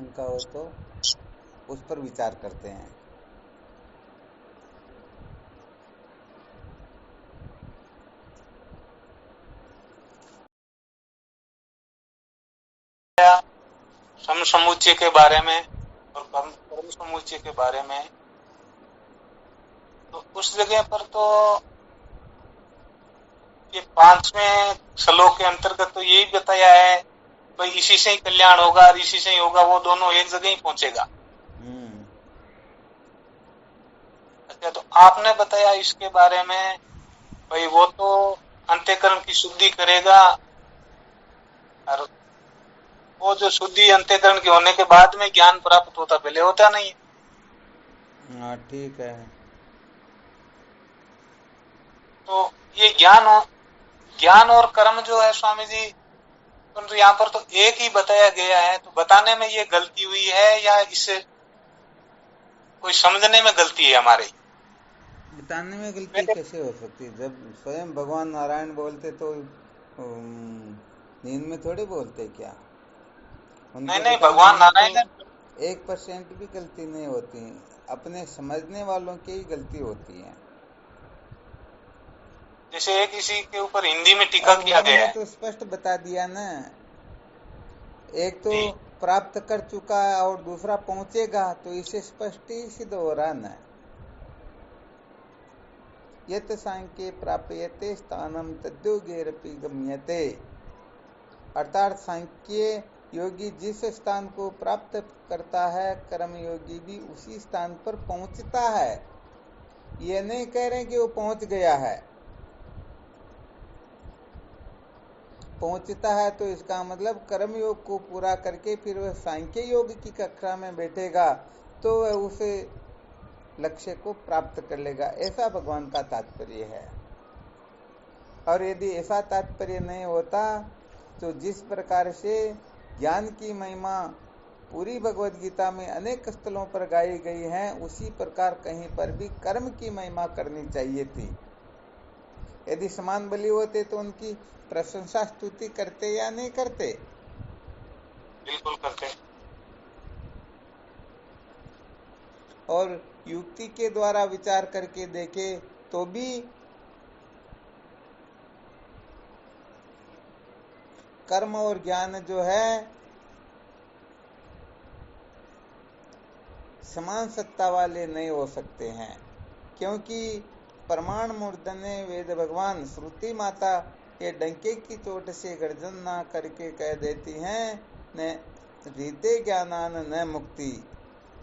शंका हो तो उस पर विचार करते हैं। समसमुच्चय के बारे में और कर्म समुच्चय के बारे में, तो उस जगह पर तो ये 5वें श्लोक के अंतर्गत तो यही बताया है भाई इसी से ही कल्याण होगा और इसी से ही होगा, वो दोनों एक जगह ही पहुंचेगा। अच्छा, तो आपने बताया इसके बारे में भाई वो तो अंतःकरण की शुद्धि करेगा, और वो जो शुद्धि अंतःकरण के होने के बाद में ज्ञान प्राप्त होता, पहले होता नहीं है। हाँ ठीक है। तो ये ज्ञान और कर्म जो है स्वामी जी, परंतु यहाँ पर तो एक ही बताया गया है, तो बताने में ये गलती हुई है या इससे कोई समझने में गलती है हमारी? बताने में गलती कैसे हो सकती है? जब स्वयं भगवान नारायण बोलते तो नींद में थोड़ी बोलते क्या? नहीं उनके नहीं, बताने भगवान में तो नारायण ने 1% भी गलती नहीं होती, अपने समझने वालों की ही गलती होती है। जैसे किसी के ऊपर हिंदी में टीका अब किया गया उन्होंने है तो स्पष्ट बता दिया ना, एक तो जी। प्राप्त कर चुका है और दूसरा पहुंचेगा, तो इसे स्पष्ट ही सिद्ध हो रहा ना। यत सांख्ये प्राप्यते स्थानम तद्योगेरपि गम्यते, अर्थात सांख्य योगी जिस स्थान को प्राप्त करता है, कर्म योगी भी उसी स्थान पर पहुंचता है। ये नहीं कह रहे कि वो पहुंच गया है। पहुंचता है तो इसका मतलब कर्म योग को पूरा करके फिर वह सांख्य योग की कक्षा में बैठेगा तो वह उसे लक्ष्य को प्राप्त कर लेगा, ऐसा भगवान का तात्पर्य है। और यदि ऐसा तात्पर्य नहीं होता तो जिस प्रकार से ज्ञान की महिमा पूरी भगवद गीता में अनेक स्थलों पर गाई गई है, उसी प्रकार कहीं पर भी कर्म की महिमा करनी चाहिए थी। यदि समान बलि होते तो उनकी प्रशंसा स्तुति करते या नहीं करते? बिल्कुल करते। और युक्ति के द्वारा विचार करके देखे तो भी कर्म और ज्ञान जो है समान सत्ता वाले नहीं हो सकते हैं, क्योंकि प्रमाण मूर्धन्य वेद भगवान श्रुति माता ये डंके की चोट से गर्जन ना करके कह देती हैं, न रीते ज्ञानान न मुक्ति।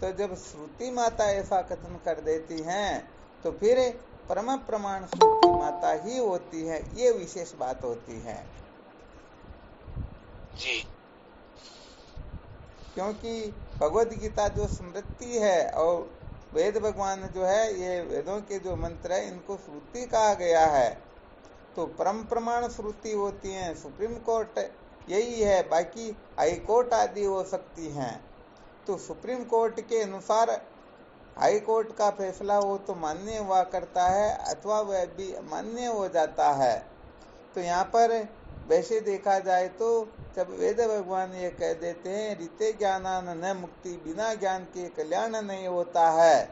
तो जब श्रुति माता ऐसा कथन कर देती हैं तो फिर परम प्रमाण श्रुति माता ही होती है, ये विशेष बात होती है। जी। क्योंकि भगवद गीता जो स्मृति है और वेद भगवान जो है, ये वेदों के जो मंत्र है इनको श्रुति कहा गया है, तो परम प्रमाण श्रुति होती है। सुप्रीम कोर्ट यही है, बाकी हाई कोर्ट आदि हो सकती हैं। तो सुप्रीम कोर्ट के अनुसार हाई कोर्ट का फैसला हो तो मान्य हुआ करता है अथवा वह भी मान्य हो जाता है। तो यहाँ पर वैसे देखा जाए तो जब वेद भगवान ये कह देते हैं रीते ज्ञानान न मुक्ति, बिना ज्ञान के कल्याण नहीं होता है,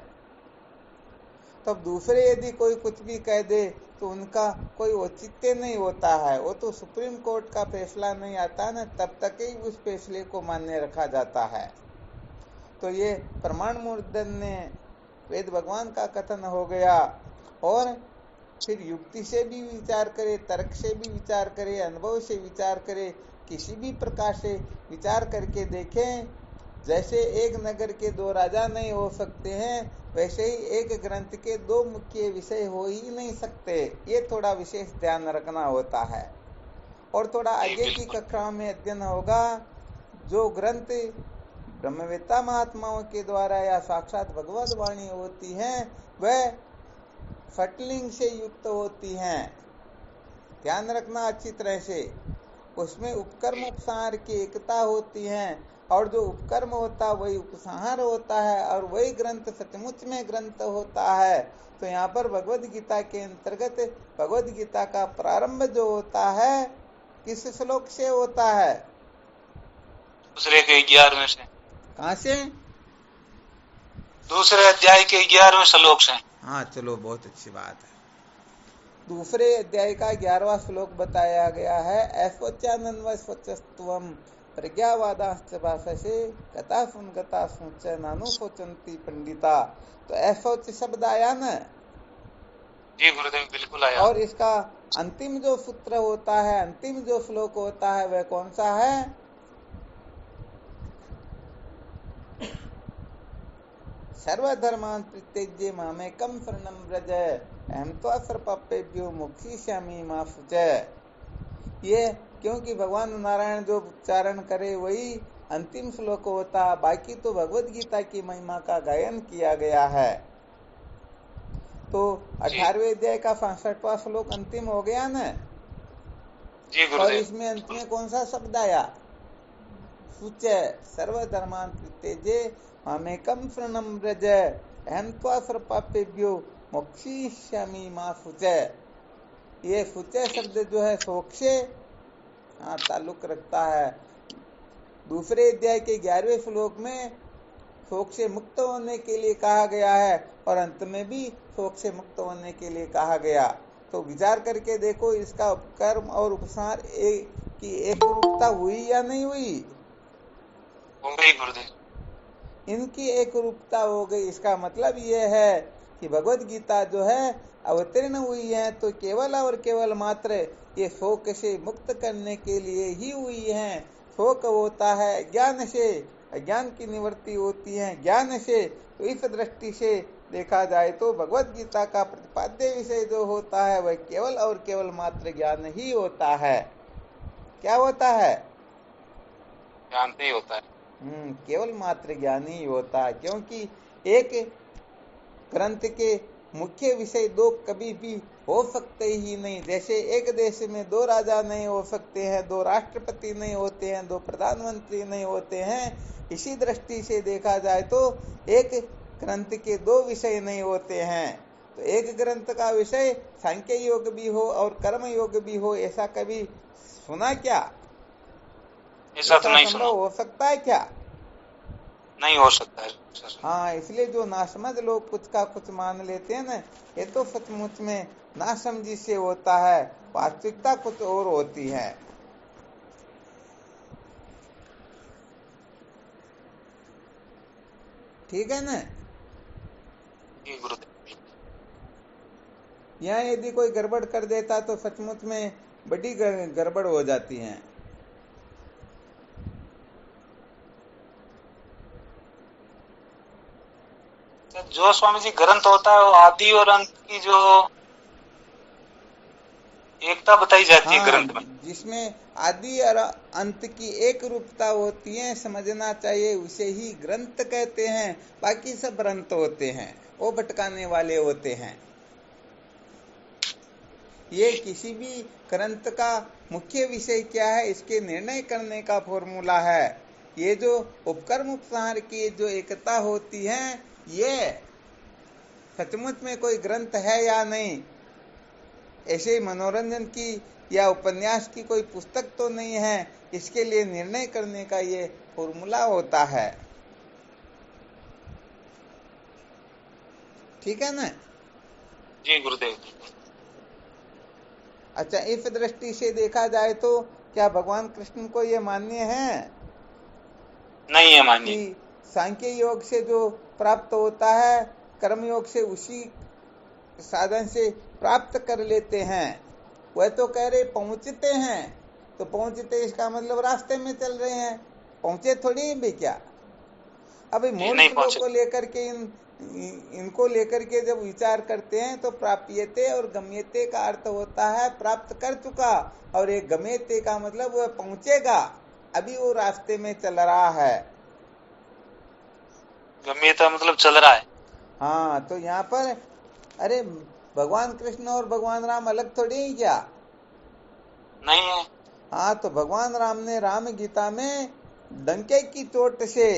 तब दूसरे यदि कोई कुछ भी कह दे तो उनका कोई औचित्य नहीं होता है। वो तो सुप्रीम कोर्ट का फैसला नहीं आता ना, तब तक ही उस फैसले को मान्य रखा जाता है। तो ये प्रमाण मूर्धन्य वेद भगवान का कथन हो गया। और फिर युक्ति से भी विचार करे, तर्क से भी विचार करे, अनुभव से विचार करे, किसी भी प्रकार से विचार करके देखें। जैसे एक नगर के दो राजा नहीं हो सकते हैं, वैसे ही एक ग्रंथ के दो मुख्य विषय हो ही नहीं सकते। ये थोड़ा विशेष ध्यान रखना होता है। और थोड़ा आगे की कक्षा में अध्ययन होगा, जो ग्रंथ ब्रह्मवेत्ता महात्माओं के द्वारा या साक्षात भगवत वाणी होती हैं, वह फटलिंग से युक्त होती हैं। ध्यान रखना अच्छी तरह से, उसमें उपकर्म उपसंहार की एकता होती है, और जो उपकर्म होता वही उपसंहार होता है, और वही ग्रंथ सचमुच में ग्रंथ होता है। तो यहाँ पर भगवद गीता के अंतर्गत भगवद गीता का प्रारंभ जो होता है किस श्लोक से होता है? दूसरे के 11वें से। कहाँ से? दूसरे अध्याय के 11वें श्लोक से। हाँ चलो, बहुत अच्छी बात है। दूसरे अध्याय का 11वां श्लोक बताया गया है। ऐश्वच्यानन्वस्वचस्त्वं प्रज्ञावादाश्च भाषसे कथा सुच नानु सोचंती पंडिता। तो ऐशोच शब्द आया न? जी गुरुदेव, बिल्कुल आया। और इसका अंतिम जो सूत्र होता है, अंतिम जो श्लोक होता है, वह कौन सा है? सर्वधर्मान् परित्यज्य मामेकं शरणं व्रज अहं त्वा सर्वपापेभ्यो मोक्षयिष्यामि मा शुचः। ये क्योंकि भगवान नारायण जो उच्चारण करे वही अंतिम श्लोक होता, बाकी तो भगवत गीता की महिमा का गायन किया गया है। तो 18वें अध्याय का 65वां श्लोक अंतिम हो गया न? जी गुरुदेव। और इसमें अंत में कौन सा शब्द आया? शुचः सर्वधर्मान् परित्यज्य मामेकं शरणं व्रज अहं त्वा सर्वपापेभ्यो मोक्षयिष्यामि मा शुचः। ये शुचः शब्द जो है शोक से ताल्लुक रखता है। दूसरे अध्याय के 11वें श्लोक में शोक से मुक्त होने के लिए कहा गया है और अंत में भी शोक से मुक्त होने के लिए कहा गया। तो विचार करके देखो, इसका उपकर्म और उपसंहार की एक रूपता हुई या नहीं हुई? हो गई गुरुदेव। इनकी एक रूपता हो गई। इसका मतलब यह है कि भगवत गीता जो है अवतीर्ण हुई है तो केवल और केवल मात्र ये शोक से मुक्त करने के लिए ही हुई है। शोक होता है ज्ञान से, अज्ञान की निवृत्ति होती है ज्ञान से। तो इस दृष्टि से देखा जाए तो भगवत गीता का प्रतिपाद्य विषय जो होता है वह केवल और केवल मात्र ज्ञान ही होता है। क्या होता है? ज्ञान ही होता है। केवल मात्र ज्ञान ही होता है, क्योंकि एक ग्रंथ के मुख्य विषय दो कभी भी हो सकते ही नहीं। जैसे एक देश में दो राजा नहीं हो सकते हैं, दो राष्ट्रपति नहीं होते हैं, दो प्रधानमंत्री नहीं होते हैं, इसी दृष्टि से देखा जाए तो एक ग्रंथ के दो विषय नहीं होते हैं। तो एक ग्रंथ का विषय सांख्य योग भी हो और कर्म योग भी हो, ऐसा कभी सुना क्या? ऐसा तो नहीं सुना। हो सकता है क्या? नहीं हो सकता है। हाँ, इसलिए जो नासमझ लोग कुछ का कुछ मान लेते हैं ना, ये तो सचमुच में नासमझी से होता है। वास्तविकता कुछ और होती है। ठीक है ना? यहाँ यदि कोई गड़बड़ कर देता तो सचमुच में बड़ी गड़बड़ हो जाती है। जो स्वामी जी ग्रंथ होता है वो आदि और अंत की जो एकता बताई जाती है ग्रंथ में, जिसमें आदि और अंत की एक रूपता होती है, समझना चाहिए। उसे ही ग्रंथ कहते हैं। बाकी सब ग्रंथ होते हैं, वो भटकाने वाले होते हैं। ये किसी भी ग्रंथ का मुख्य विषय क्या है इसके निर्णय करने का फॉर्मूला है। ये जो उपकर्म उपसंहार की जो एकता होती है, ये सचमुच में कोई ग्रंथ है या नहीं, ऐसे मनोरंजन की या उपन्यास की कोई पुस्तक तो नहीं है, इसके लिए निर्णय करने का ये फॉर्मूला होता है। ठीक है ना? जी गुरुदेव। अच्छा, इस दृष्टि से देखा जाए तो क्या भगवान कृष्ण को ये मान्य है? नहीं है मान्य। कि सांख्य योग से जो प्राप्त होता है कर्म योग से उसी साधन से प्राप्त कर लेते हैं। वह तो कह रहे पहुंचते हैं, तो पहुंचते इसका मतलब रास्ते में चल रहे हैं, पहुंचे थोड़ी भी क्या? अभी मूल श्लोक को लेकर के इनको लेकर के जब विचार करते हैं तो प्राप्यते और गम्यते का अर्थ होता है प्राप्त कर चुका, और एक गम्यते का मतलब वह पहुंचेगा, अभी वो रास्ते में चल रहा है। गम्यता मतलब चल रहा है। हाँ, तो यहाँ पर अरे भगवान कृष्ण और भगवान राम अलग थोड़ी ही क्या? नहीं है। हाँ, तो भगवान राम ने राम गीता में डंके की चोट से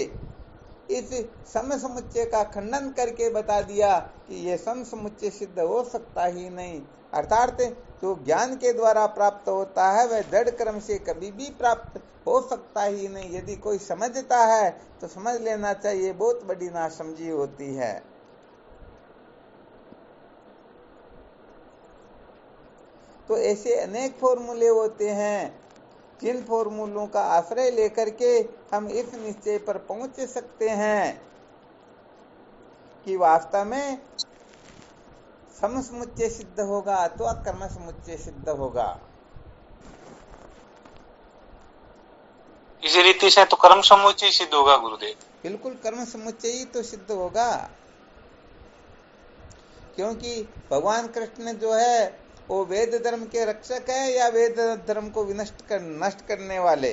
इस सम समुच्चय का खंडन करके बता दिया कि ये सम समुच्चय सिद्ध हो सकता ही नहीं। अर्थात जो ज्ञान के द्वारा प्राप्त होता है वह दृढ़ कर्म से कभी भी प्राप्त हो सकता ही नहीं। यदि कोई समझता है तो समझ लेना चाहिए बहुत बड़ी नासमझी होती है। तो ऐसे अनेक फॉर्मूले होते हैं जिन फॉर्मूलों का आश्रय लेकर के हम इस निश्चय पर पहुंच सकते हैं कि वास्तव में सम समुच्चय सिद्ध होगा अथवा कर्म समुच्चय सिद्ध होगा। इसी रीति से तो कर्म समुच्चय सिद्ध होगा गुरुदेव। बिल्कुल कर्म समुच्चय ही तो सिद्ध होगा, क्योंकि भगवान कृष्ण जो है वो वेद धर्म के रक्षक है या वेद धर्म को नष्ट करने वाले?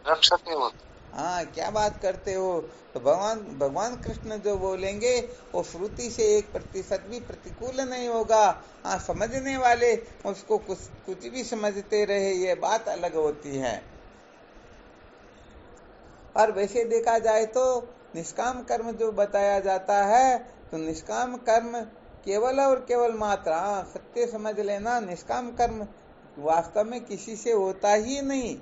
रक्षक ही होते। हाँ, क्या बात करते हो। तो भगवान कृष्ण जो बोलेंगे वो श्रुति से 1% भी प्रतिकूल नहीं होगा। हाँ, समझने वाले उसको कुछ भी समझते रहे, ये बात अलग होती है। और वैसे देखा जाए तो निष्काम कर्म जो बताया जाता है तो निष्काम कर्म केवल और केवल मात्र, सत्य समझ लेना, निष्काम कर्म वास्तव में किसी से होता ही नहीं।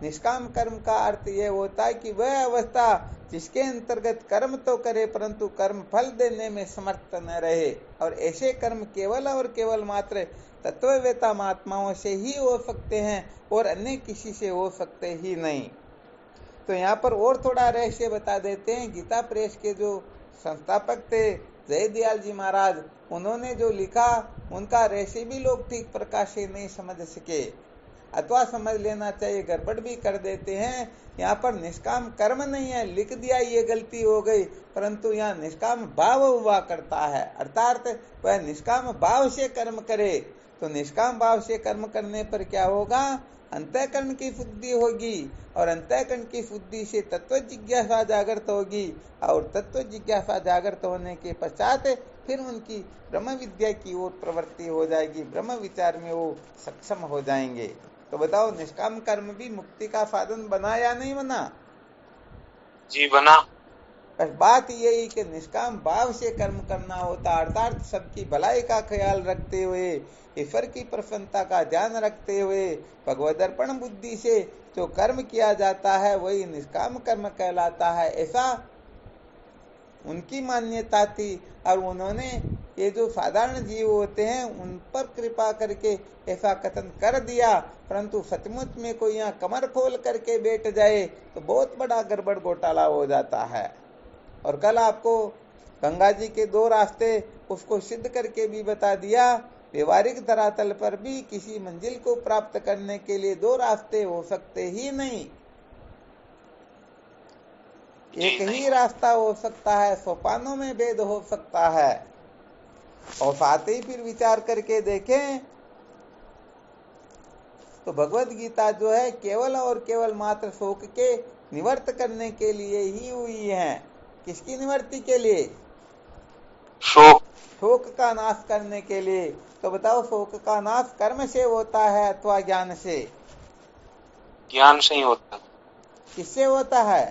निष्काम कर्म का अर्थ यह होता है कि वह अवस्था जिसके अंतर्गत कर्म तो करे परंतु कर्म फल देने में समर्थ न रहे, और ऐसे कर्म केवल और केवल मात्र तत्ववेता महात्माओं से ही हो सकते हैं और अन्य किसी से हो सकते ही नहीं। तो यहाँ पर और थोड़ा रहस्य बता देते हैं। गीता प्रेस के जो संस्थापक थे जयदयाल जी महाराज, उन्होंने जो लिखा उनका रहस्य भी लोग ठीक प्रकार से नहीं समझ सके, अथवा समझ लेना चाहिए गड़बड़ भी कर देते हैं। यहाँ पर निष्काम कर्म नहीं है, लिख दिया ये गलती हो गई, परंतु यहाँ निष्काम भाव हुआ करता है, अर्थात वह निष्काम भाव से कर्म करे। तो निष्काम भाव से कर्म करने पर क्या होगा? अंतःकरण की शुद्धि होगी, और अंतःकरण की शुद्धि से तत्व जिज्ञासा जागृत होगी, और तत्व जिज्ञासा जागृत होने के पश्चात फिर उनकी ब्रह्म विद्या की ओर प्रवृत्ति हो जाएगी, ब्रह्म विचार में वो सक्षम हो जाएंगे। तो बताओ, निष्काम कर्म भी मुक्ति का साधन बना या नहीं बना? जी बना। बस बात यही कि निष्काम भाव से कर्म करना होता, अर्थात सबकी भलाई का ख्याल रखते हुए, ईश्वर की प्रसन्नता का ध्यान रखते हुए, भगवद अर्पण बुद्धि से जो कर्म किया जाता है वही निष्काम कर्म कहलाता है, ऐसा उनकी मान्यता थी। और उन्होंने ये जो साधारण जीव होते हैं उन पर कृपा करके ऐसा कथन कर दिया, परंतु सचमुच में कोई यहाँ कमर खोल करके बैठ जाए तो बहुत बड़ा गड़बड़ घोटाला हो जाता है। और कल आपको गंगा जी के 2 रास्ते उसको सिद्ध करके भी बता दिया। व्यवहारिक धरातल पर भी किसी मंजिल को प्राप्त करने के लिए 2 रास्ते हो सकते ही नहीं, एक ही रास्ता हो सकता है, सोपानों में भेद हो सकता है। और साथ ही फिर विचार करके देखें तो भगवत गीता जो है केवल और केवल मात्र शोक के निवर्त करने के लिए ही हुई है। किसकी निवृत्ति के लिए? शोक का नाश करने के लिए। तो बताओ, शोक का नाश कर्म से होता है अथवा ज्ञान से? ज्ञान से ही होता है। किससे होता है?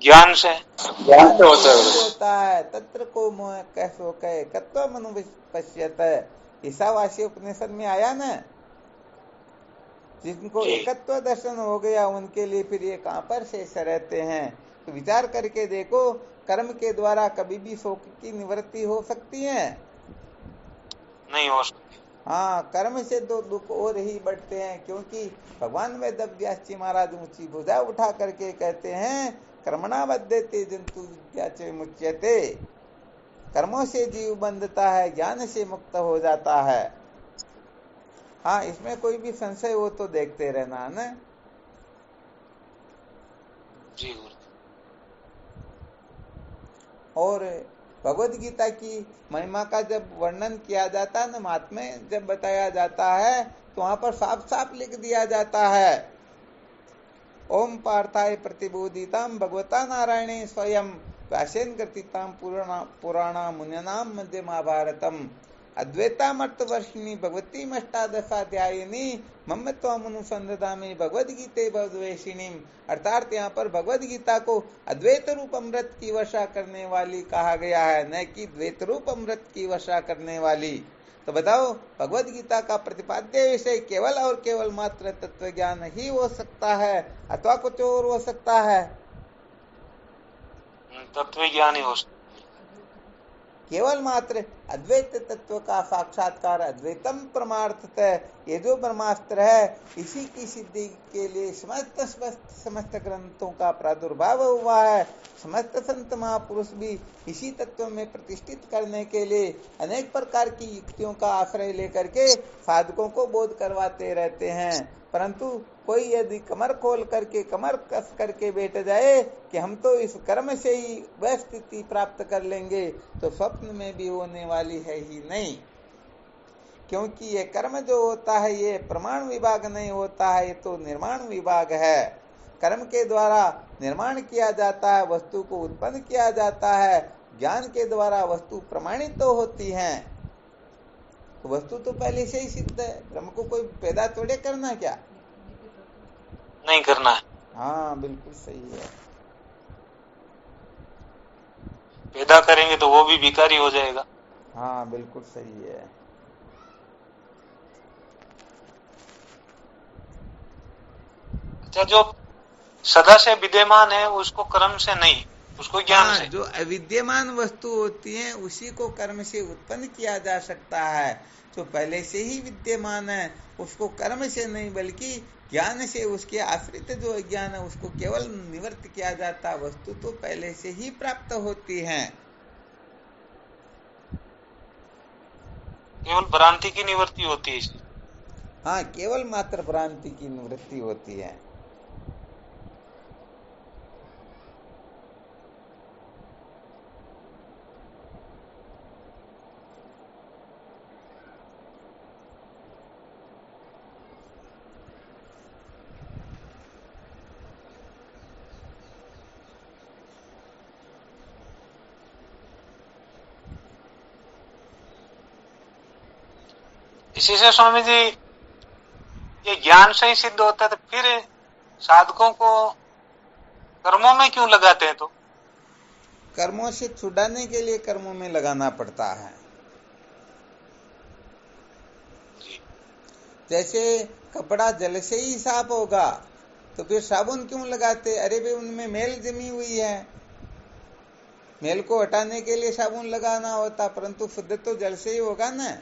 ज्ञान से होता है। तत्र को मोह कह शोक है कत्व मनु पश्यत, ईशावासी उपनिषद में आया ना। जिनको एकत्व दर्शन हो गया उनके लिए फिर ये कहां पर शेष रहते हैं। तो विचार करके देखो, कर्म के द्वारा कभी भी शोक की निवृत्ति हो सकती है? नहीं हो सकती। हाँ, कर्म से तो दुख और ही बढ़ते हैं, क्योंकि भगवान वेदव्यास जी महाराज ऊंची भुजा उठा करके कहते हैं कर्मणा बद्धते जंतु विद्याचे मुच्यते। कर्मों से जीव बंधता है, ज्ञान से मुक्त हो जाता है। हाँ, इसमें कोई भी संशय हो तो देखते रहना है ना जी। और भगवद गीता की महिमा का जब वर्णन किया जाता है ना, महात्म्य जब बताया जाता है तो वहां पर साफ साफ लिख दिया जाता है, ओम पार्थाय प्रतिबोधिताम भगवता नारायणे स्वयं व्यासेन कृतिताम पुराणा मुनिनाम मध्य महाभारतम अद्वैतामर्तवर्षिणी भगवती अष्टादशाध्यायिनी ममत्वमनुसंधामी भगवद गीते भगवेशिनी। अर्थात यहाँ पर भगवद गीता को अद्वैत रूप अमृत की वर्षा करने वाली कहा गया है, न कि द्वैत रूप अमृत की वर्षा करने वाली। तो बताओ, भगवद गीता का प्रतिपाद्य विषय केवल और केवल मात्र तत्व ज्ञान ही हो सकता है अथवा कुछ और हो सकता है? तत्व ज्ञान ही हो सकता, केवल मात्र अद्वैत तत्व का साक्षात्कार अद्वैतम परमार्थतः ये जो ब्रह्मास्त्र है, इसी की सिद्धि के लिए समस्त ग्रंथों का प्रादुर्भाव हुआ है। समस्त संत महापुरुष भी इसी तत्व में प्रतिष्ठित करने के लिए अनेक प्रकार की युक्तियों का आश्रय लेकर के साधकों को बोध करवाते रहते हैं। परंतु कोई यदि कमर खोल करके, कमर कस करके बैठ जाए कि हम तो इस कर्म से ही वह स्थिति प्राप्त कर लेंगे, तो स्वप्न में भी होने वाली है ही नहीं। क्योंकि ये कर्म जो होता है ये प्रमाण विभाग नहीं होता है, ये तो निर्माण विभाग है। कर्म के द्वारा निर्माण किया जाता है, वस्तु को उत्पन्न किया जाता है। ज्ञान के द्वारा वस्तु प्रमाणित तो होती है, तो वस्तु तो पहले से ही सिद्ध है। ब्रह्म को कोई पैदा थोड़े करना, क्या नहीं करना है। हाँ बिल्कुल सही है। पैदा करेंगे तो वो भी भिखारी हो जाएगा। हाँ बिल्कुल सही है। अच्छा, जो सदा से विद्यमान है उसको कर्म से नहीं, उसको ज्ञान से। जो अविद्यमान वस्तु होती है उसी को कर्म से उत्पन्न किया जा सकता है। जो पहले से ही विद्यमान है उसको कर्म से नहीं बल्कि ज्ञान से, उसके आश्रित जो अज्ञान है उसको केवल निवृत्त किया जाता है। वस्तु तो पहले से ही प्राप्त होती है। केवल भ्रांति की निवृत्ति होती है इसकी। हाँ, केवल मात्र भ्रांति की निवृत्ति होती है। इसी से स्वामी जी ये ज्ञान से ही सिद्ध होता है, तो फिर साधकों को कर्मों में क्यों लगाते हैं? तो कर्मों से छुड़ाने के लिए कर्मों में लगाना पड़ता है। जैसे कपड़ा जल से ही साफ होगा तो फिर साबुन क्यों लगाते? अरे भाई उनमें मैल जमी हुई है, मैल को हटाने के लिए साबुन लगाना होता, परंतु शुद्ध तो जल से ही होगा ना।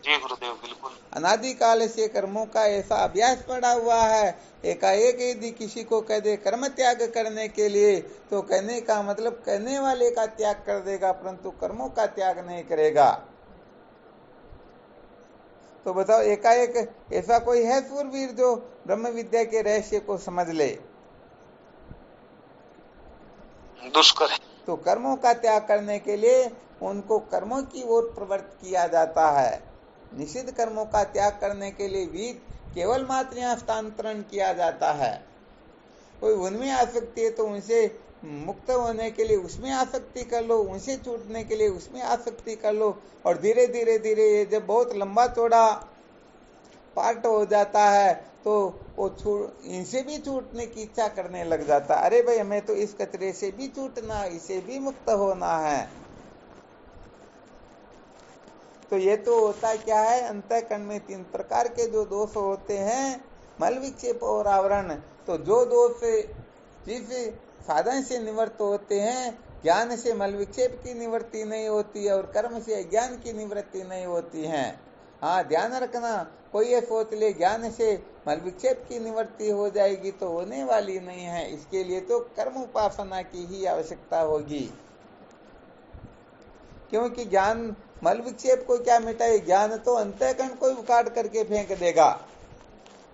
जी गुरुदेव, बिल्कुल। अनादिकाल से कर्मों का ऐसा अभ्यास पड़ा हुआ है। एकाएक यदि किसी को कह दे कर्म त्याग करने के लिए, तो कहने का मतलब कहने वाले का त्याग कर देगा, परंतु कर्मों का त्याग नहीं करेगा। तो बताओ, एकाएक ऐसा कोई है सूरवीर जो ब्रह्म विद्या के रहस्य को समझ ले? दुष्कर है। तो कर्मों का त्याग करने के लिए उनको कर्मों की ओर प्रवृत्त किया जाता है। निषिद्ध कर्मों का त्याग करने के लिए भी केवल मात्र हस्तांतरण किया जाता है। कोई उनमें आसक्ति है तो उनसे मुक्त होने के लिए उसमें आसक्ति कर लो, उनसे छूटने के लिए उसमें आसक्ति कर लो, और धीरे धीरे धीरे ये जब बहुत लंबा चौड़ा पार्ट हो जाता है तो वो इनसे भी छूटने की इच्छा करने लग जाता। अरे भाई, हमें तो इस कचरे से भी छूटना, इसे भी मुक्त होना है। तो ये तो होता क्या है, अंतःकरण में 3 प्रकार के जो दोष होते हैं, मल विक्षेप और आवरण। तो जो दोष जिस साधन से निवृत्त होते हैं, ज्ञान से मल विक्षेप की निवृत्ति नहीं होती है और कर्म से अज्ञान की निवृत्ति नहीं होती है। हाँ, ध्यान रखना, कोई ये सोच ले ज्ञान से मल विक्षेप की निवृत्ति हो जाएगी, तो होने वाली नहीं है। इसके लिए तो कर्म उपासना की ही आवश्यकता होगी, क्योंकि ज्ञान मल विक्षेप को क्या मिटाए? ज्ञान तो अंतःकरण को उखाड़ करके फेंक देगा,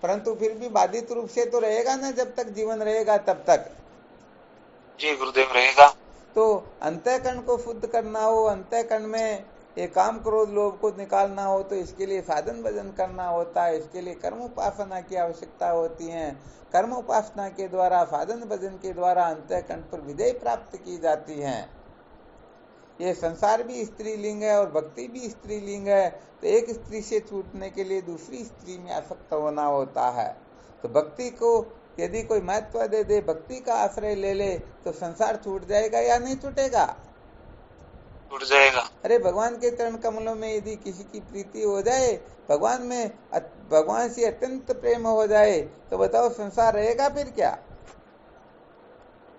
परंतु फिर भी बाधित रूप से तो रहेगा ना, जब तक जीवन रहेगा तब तक। जी गुरुदेव, रहेगा। तो अंतःकरण को शुद्ध करना हो, अंतःकरण में ये काम क्रोध लोभ को निकालना हो, तो इसके लिए साधन भजन करना होता है। इसके लिए कर्म उपासना की आवश्यकता होती है। कर्म उपासना के द्वारा, साधन भजन के द्वारा अंतःकरण पर विजय प्राप्त की जाती है। ये संसार भी स्त्रीलिंग है और भक्ति भी स्त्रीलिंग है। तो एक स्त्री से छूटने के लिए दूसरी स्त्री में आसक्त होना होता है। तो भक्ति को यदि कोई महत्व दे दे, भक्ति का आश्रय ले ले, तो संसार छूट जाएगा या नहीं छूटेगा? छूट जाएगा। अरे भगवान के चरण कमलों में यदि किसी की प्रीति हो जाए, भगवान से अत्यंत प्रेम हो जाए, तो बताओ संसार रहेगा फिर क्या?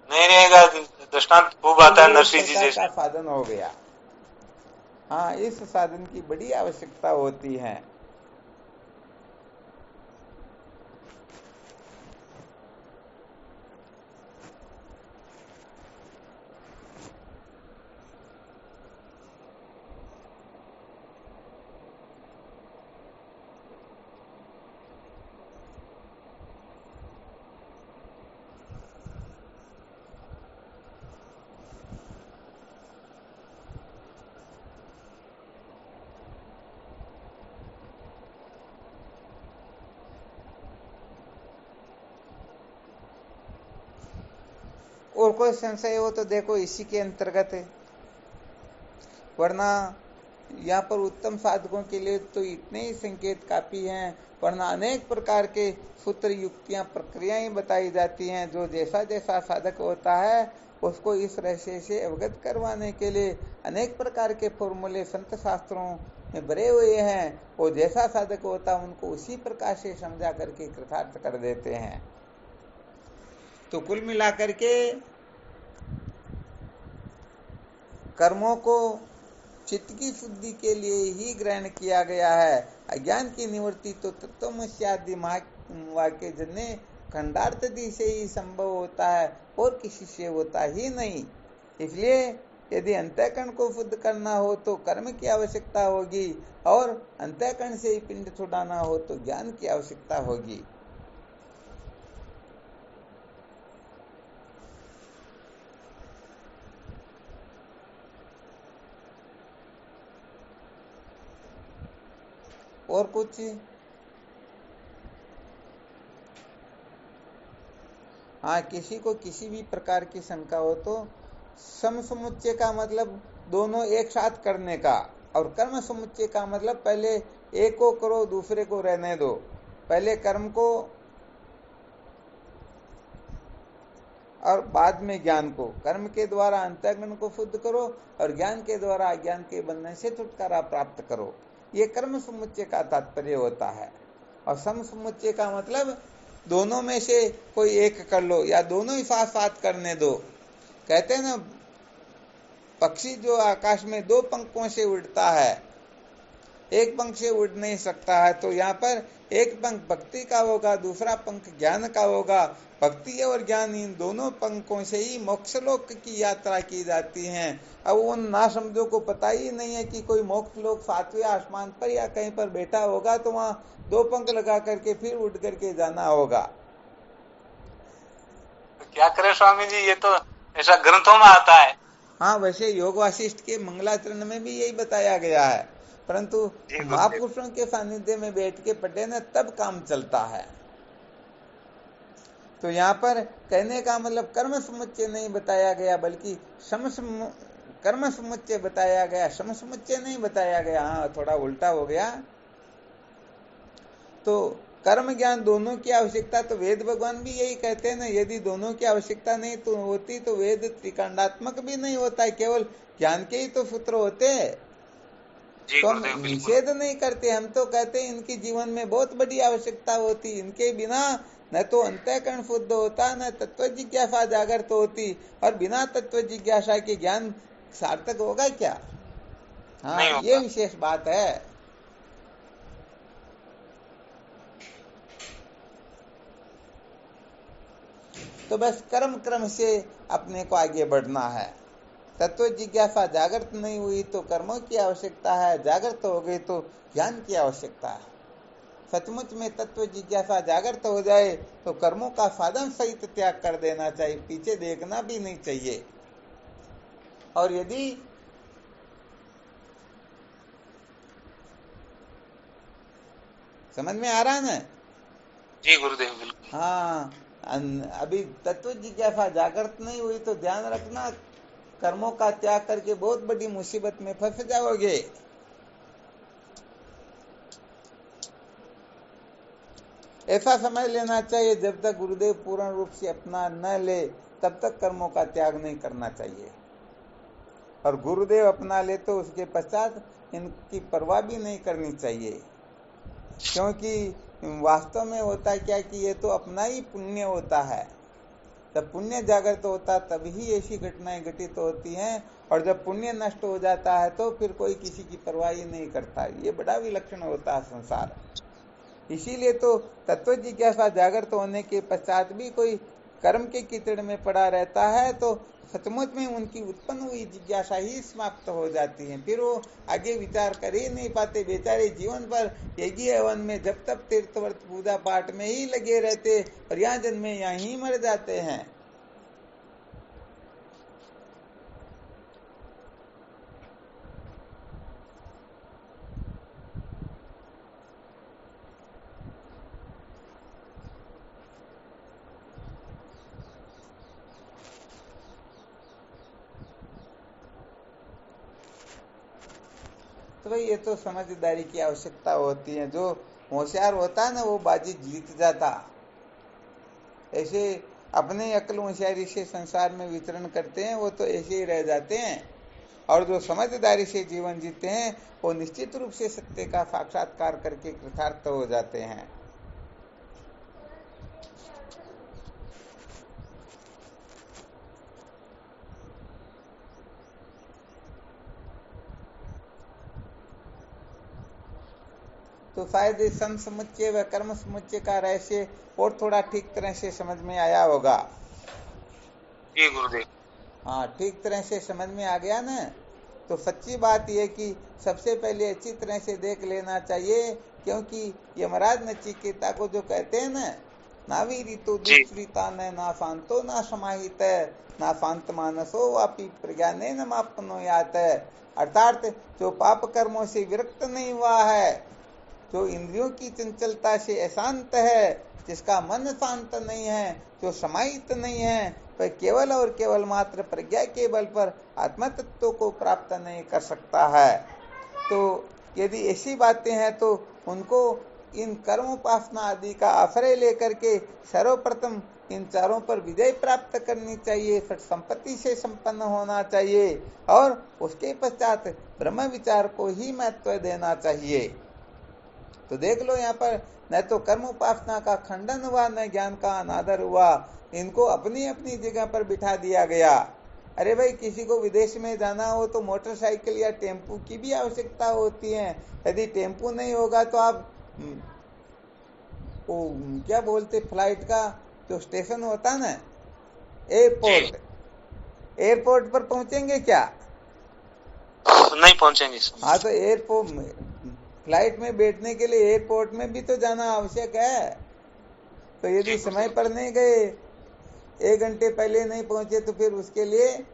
नहीं रहेगा। दृष्टांत खूब आता है नरसिंह जी जैसे। का साधन हो गया। हाँ, इस साधन की बड़ी आवश्यकता होती है। और कोई संशय हो तो देखो, इसी के अंतर्गत है। वरना यहाँ पर उत्तम साधकों के लिए तो इतने ही संकेत काफी हैं, वरना अनेक प्रकार के सूत्र, युक्तियां, प्रक्रियाएं बताई जाती हैं, जो जैसा जैसा साधक होता है उसको इस रहस्य से अवगत करवाने के लिए अनेक प्रकार के फॉर्मूले संत शास्त्रों में भरे हुए हैं। वो जैसा साधक होता है उनको उसी प्रकार से समझा करके कृतार्थ कर देते हैं। तो कुल मिलाकर के कर्मों को चित्त की शुद्धि के लिए ही ग्रहण किया गया है। अज्ञान की निवृत्ति तो तत्वमस्यादि वाक्य जन्य खंडार्थदि से ही संभव होता है, और किसी से होता ही नहीं। इसलिए यदि अंतःकरण को शुद्ध करना हो तो कर्म की आवश्यकता होगी, और अंतःकरण से ही पिंड छुड़ाना हो तो ज्ञान की आवश्यकता होगी। और कुछ? हाँ, किसी को किसी भी प्रकार की शंका हो तो समसमुच्चय का मतलब दोनों एक साथ करने का, और कर्म समुच्चय का मतलब पहले एक को करो दूसरे को रहने दो। पहले कर्म को और बाद में ज्ञान को। कर्म के द्वारा अंतःकरण को शुद्ध करो और ज्ञान के द्वारा अज्ञान के बंधन से छुटकारा प्राप्त करो। ये कर्म समुच्चय का तात्पर्य होता है। और सम समुच्चय का मतलब दोनों में से कोई एक कर लो, या दोनों ही साथ साथ करने दो। कहते हैं ना, पक्षी जो आकाश में दो पंखों से उड़ता है, एक पंख से उड़ नहीं सकता है। तो यहाँ पर एक पंख भक्ति का होगा, दूसरा पंख ज्ञान का होगा। भक्ति और ज्ञान इन दोनों पंखों से ही मोक्षलोक की यात्रा की जाती है। अब उन नासमझों को पता ही नहीं है कि कोई मोक्षलोक 7वें आसमान पर या कहीं पर बैठा होगा, तो वहां दो पंख लगा करके फिर उड़ करके जाना होगा। क्या करे स्वामी जी, ये तो ऐसा ग्रंथों में आता है। हाँ, वैसे योग वासिष्ठ के मंगलाचरण में भी यही बताया गया है, परंतु महापुरुषों के सानिध्य में बैठ के पढ़े ना, तब काम चलता है। तो यहाँ पर कहने का मतलब कर्म समुच्चय नहीं बताया गया, बल्कि कर्म समुच्चय बताया गया, सम समुच्चय नहीं बताया गया। हाँ, थोड़ा उल्टा हो गया। तो कर्म ज्ञान दोनों की आवश्यकता, तो वेद भगवान भी यही कहते हैं ना, यदि दोनों की आवश्यकता नहीं तो होती तो वेद त्रिकांडात्मक भी नहीं होता है, केवल ज्ञान के ही तो सूत्र होते हैं। तो हम निषेध नहीं करते, हम तो कहते हैं इनकी जीवन में बहुत बड़ी आवश्यकता होती, इनके बिना न तो अंतःकरण शुद्ध होता, न तत्व जिज्ञासा जागृत होती, और बिना तत्व जिज्ञासा के ज्ञान सार्थक होगा क्या? हाँ, ये विशेष बात है। तो बस कर्म क्रम से अपने को आगे बढ़ना है। तत्व जिज्ञासा जागृत नहीं हुई तो कर्मों की आवश्यकता है, जागृत हो गई तो ज्ञान की आवश्यकता है। सचमुच में तत्व जिज्ञासा जागृत हो जाए तो कर्मों का साधन सहित त्याग कर देना चाहिए, पीछे देखना भी नहीं चाहिए। और यदि समझ में आ रहा है ना? जी गुरुदेव, बिल्कुल। हाँ, अभी तत्व जिज्ञासा जागृत नहीं हुई तो ध्यान रखना, कर्मों का त्याग करके बहुत बड़ी मुसीबत में फंस जाओगे। ऐसा समझ लेना चाहिए, जब तक गुरुदेव पूर्ण रूप से अपना न ले तब तक कर्मों का त्याग नहीं करना चाहिए। और गुरुदेव अपना ले तो उसके पश्चात इनकी परवाह भी नहीं करनी चाहिए, क्योंकि वास्तव में होता क्या कि ये तो अपना ही पुण्य होता है। जब पुण्य जागृत होता तभी ऐसी घटनाएं घटित होती हैं, और जब पुण्य नष्ट हो जाता है तो फिर कोई किसी की परवाह नहीं करता। ये बड़ा विलक्षण होता है संसार। इसीलिए तो तत्व जिज्ञासा जागृत होने के पश्चात भी कोई कर्म के कीचड़ में पड़ा रहता है तो सचमुच में उनकी उत्पन्न हुई जिज्ञासा ही समाप्त हो जाती है। फिर वो आगे विचार कर ही नहीं पाते। बेचारे जीवन पर यज्ञ हवन में जब तक तीर्थव्रत पूजा पाठ में ही लगे रहते और यहाँ जन्मे यहाँ ही मर जाते हैं। तो भाई ये तो समझदारी की आवश्यकता होती है। जो होशियार होता है ना वो बाजी जीत जाता। ऐसे अपने अक्ल होशियारी से संसार में विचरण करते हैं वो तो ऐसे ही रह जाते हैं, और जो समझदारी से जीवन जीते हैं वो निश्चित रूप से सत्य का साक्षात्कार करके कृतार्थ हो जाते हैं। तो शायद इस सन समुच्चय व कर्म समुच्चय का रहस्य और थोड़ा ठीक तरह से समझ में आया होगा। जी गुरुदेव। हाँ, ठीक तरह से समझ में आ गया ना। तो सच्ची बात यह कि सबसे पहले अच्छी तरह से देख लेना चाहिए, क्योंकि यमराज नचिकेता को जो कहते हैं ना वीरितो दुष्कृता ना शांतो ना समाहित ना शांत मानसो वापि प्रज्ञाने न मापनोयात, अर्थात जो पाप कर्मों से विरक्त नहीं हुआ है, जो इंद्रियों की चंचलता से अशांत है, जिसका मन शांत नहीं है, जो समाहित नहीं है, वह केवल और केवल मात्र प्रज्ञा के बल पर आत्म तत्व को प्राप्त नहीं कर सकता है। तो यदि ऐसी बातें हैं तो उनको इन कर्मोपासना आदि का आश्रय लेकर के सर्वप्रथम इन चारों पर विजय प्राप्त करनी चाहिए, फिर संपत्ति से संपन्न होना चाहिए, और उसके पश्चात ब्रह्म विचार को ही महत्व देना चाहिए। तो देख लो यहाँ पर न तो कर्म उपासना का खंडन हुआ न ज्ञान का अनादर हुआ, इनको अपनी अपनी जगह पर बिठा दिया गया। अरे भाई, किसी को विदेश में जाना हो तो मोटरसाइकिल या टेम्पू की भी आवश्यकता होती है। यदि टेम्पू नहीं होगा तो आप वो क्या बोलते, फ्लाइट का जो स्टेशन होता है ना, एयरपोर्ट पर पहुंचेंगे क्या? नहीं पहुंचेंगे। हाँ, तो एयरपोर्ट फ्लाइट में बैठने के लिए एयरपोर्ट में भी तो जाना आवश्यक है। तो यदि समय पर नहीं गए, 1 घंटे पहले नहीं पहुंचे, तो फिर उसके लिए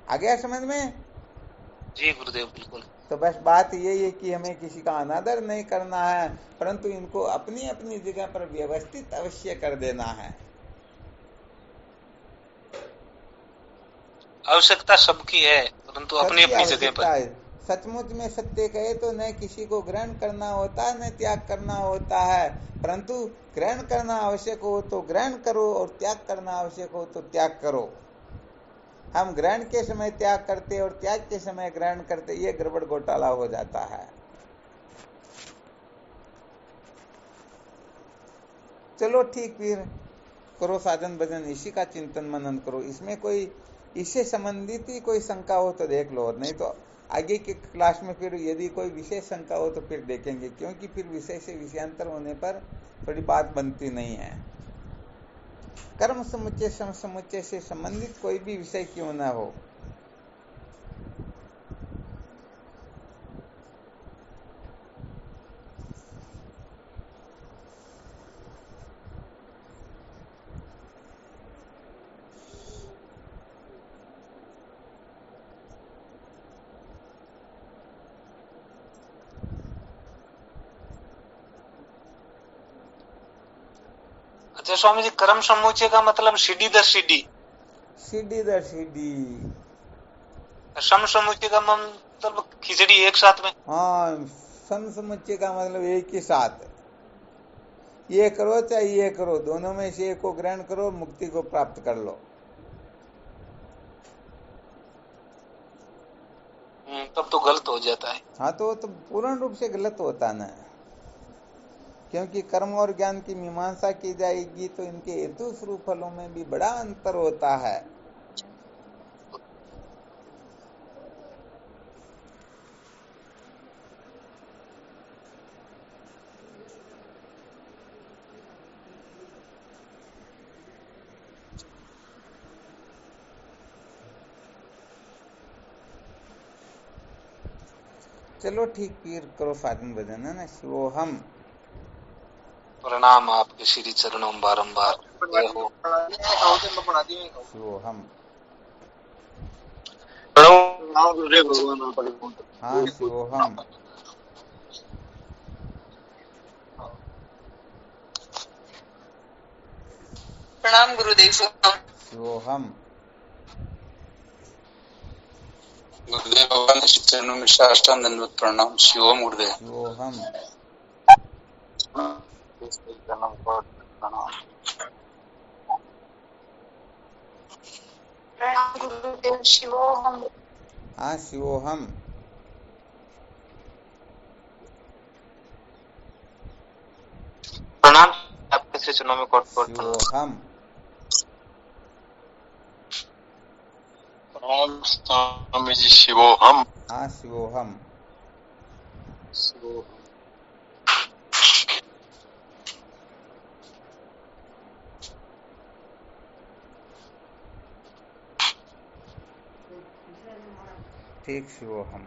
आ गया समझ में? जी गुरुदेव, बिल्कुल। तो बस बात यही है कि हमें किसी का अनादर नहीं करना है, परंतु इनको अपनी अपनी जगह पर व्यवस्थित अवश्य कर देना है। आवश्यकता सबकी है, परंतु अपनी अपनी जगह पर। सचमुच में सत्य कहे तो न किसी को ग्रहण करना होता है न त्याग करना होता है, परंतु ग्रहण करना आवश्यक हो तो ग्रहण करो और त्याग करना आवश्यक हो तो त्याग करो। हम ग्रहण के समय त्याग करते और त्याग के समय ग्रहण करते, ये गड़बड़ घोटाला हो जाता है। चलो ठीक, फिर करो साधन भजन, इसी का चिंतन मनन करो। इसमें कोई इससे संबंधित ही कोई शंका हो तो देख लो, नहीं तो आगे के क्लास में फिर यदि कोई विशेष शंका हो तो फिर देखेंगे, क्योंकि फिर विषय से विषयांतर होने पर थोड़ी बात बनती नहीं है। कर्म समुच्चय सम समुच्चय से संबंधित कोई भी विषय क्यों न हो। अच्छा स्वामी जी, कर्म समुच्चय का मतलब सीढ़ी दर सीढ़ी, सीढ़ी दर सीढ़ी। सम समुच्चय का मतलब खिचड़ी एक साथ में। हाँ, सम समुच्चय का मतलब एक ही साथ, ये करो चाहे ये करो, दोनों में से एक को ग्रहण करो, मुक्ति को प्राप्त कर लो। तब तो गलत हो जाता है। हाँ, तो पूर्ण रूप से गलत होता ना, क्योंकि कर्म और ज्ञान की मीमांसा की जाएगी तो इनके हेतु स्वरूप फलों में भी बड़ा अंतर होता है। चलो ठीक, फिर करो साधन भजन, है ना। शिवोहम। प्रणाम आपके श्री चरणों में बारंबार। शिवोहम। भगवान। हाँ, शिवोहम। प्रणाम गुरुदेव। शिवोहम। गुरुदेव भगवान श्री चरणों में साष्टांग दंडवत प्रणाम। शिवोम गुरुदेव। शिवोहम। प्रणाम गुरुदेव। शिवोहम। हाँ, शिवोहम। प्रणाम आपके श्री चरणों में कोट कोट शिवोहम। प्रणाम स्वामी जी। शिवोहम। हाँ, शिवोहम। ठीक, शिवोहम।